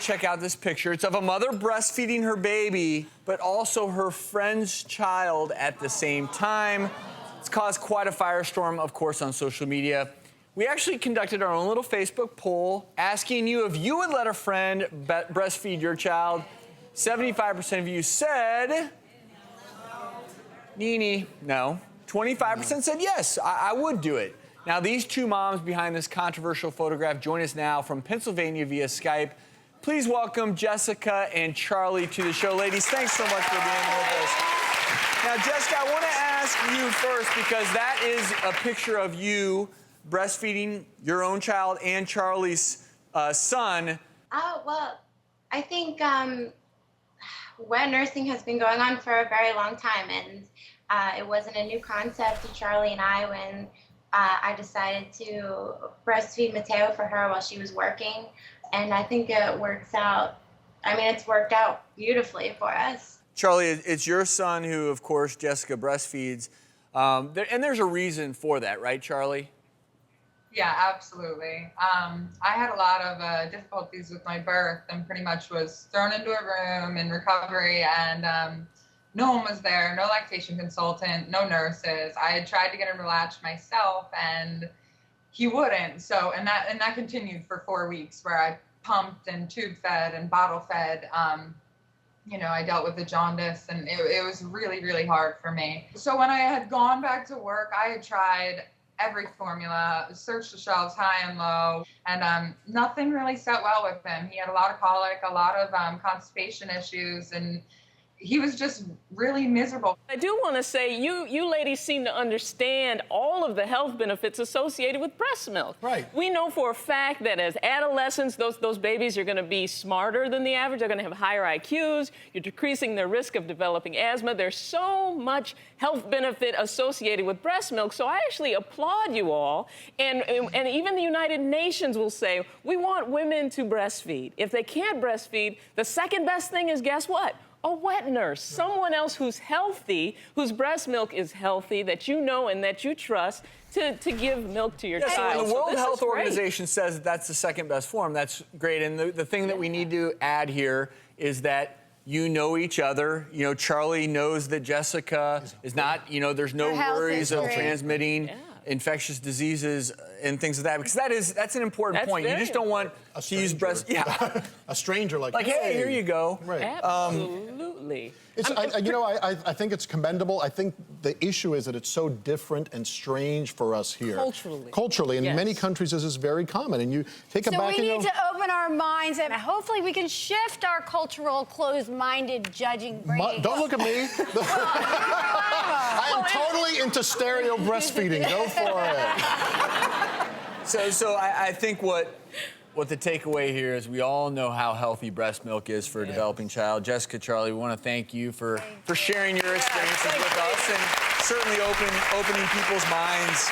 check out this picture. It's of a mother breastfeeding her baby, but also her friend's child at the same time. It's caused quite a firestorm, of course, on social media. We actually conducted our own little Facebook poll asking you if you would let a friend breastfeed your child. 75% of you said... Nene, no. 25% said yes, I would do it. Now, these two moms behind this controversial photograph join us now from Pennsylvania via Skype. Please welcome Jessica and Charlie to the show. Ladies, thanks so much for being with us. Now, Jessica, I want to ask you first, because that is a picture of you breastfeeding your own child and Charlie's son. Oh, well, I think wet nursing has been going on for a very long time, and it wasn't a new concept to Charlie and I when I decided to breastfeed Mateo for her while she was working, and I think it works out. I mean, it's worked out beautifully for us. Charlie, it's your son who, of course, Jessica breastfeeds, and there's a reason for that, right, Charlie? Yeah, absolutely. I had a lot of difficulties with my birth and pretty much was thrown into a room in recovery, and no one was there, no lactation consultant, no nurses. I had tried to get him to latch myself, and he wouldn't. So, and that continued for 4 weeks, where I pumped and tube fed and bottle fed. You know, I dealt with the jaundice, and it was really, really hard for me. So when I had gone back to work, I had tried every formula, searched the shelves high and low, and nothing really set well with him. He had a lot of colic, a lot of constipation issues, and he was just really miserable. I do want to say, you ladies seem to understand all of the health benefits associated with breast milk. Right. We know for a fact that as adolescents, those babies are going to be smarter than the average. They're going to have higher IQs. You're decreasing their risk of developing asthma. There's so much health benefit associated with breast milk. So I actually applaud you all. And even the United Nations will say, we want women to breastfeed. If they can't breastfeed, the second best thing is, guess what? A wet nurse, someone else who's healthy, whose breast milk is healthy, that you know and that you trust to give milk to your child. So the World Health Organization says that's the second best form. That's great. And the thing that we need to add here is that you know each other. You know, Charlie knows that Jessica is not, you know, there's no worries of transmitting infectious diseases and things like that, because that's an important point. You just don't want to use breast. Yeah, a stranger like hey, here you go. Right. Absolutely. I think it's commendable. I think the issue is that it's so different and strange for us here. Culturally, in many countries, this is very common. And you take it back. So we need to open our minds, and hopefully we can shift our cultural closed-minded judging brain. Don't look at me. I am totally into stereo breastfeeding. Go for it. So I think what the takeaway here is we all know how healthy breast milk is for a developing child. Jessica, Charlie, we want to thank you for sharing your experiences with us and certainly opening people's minds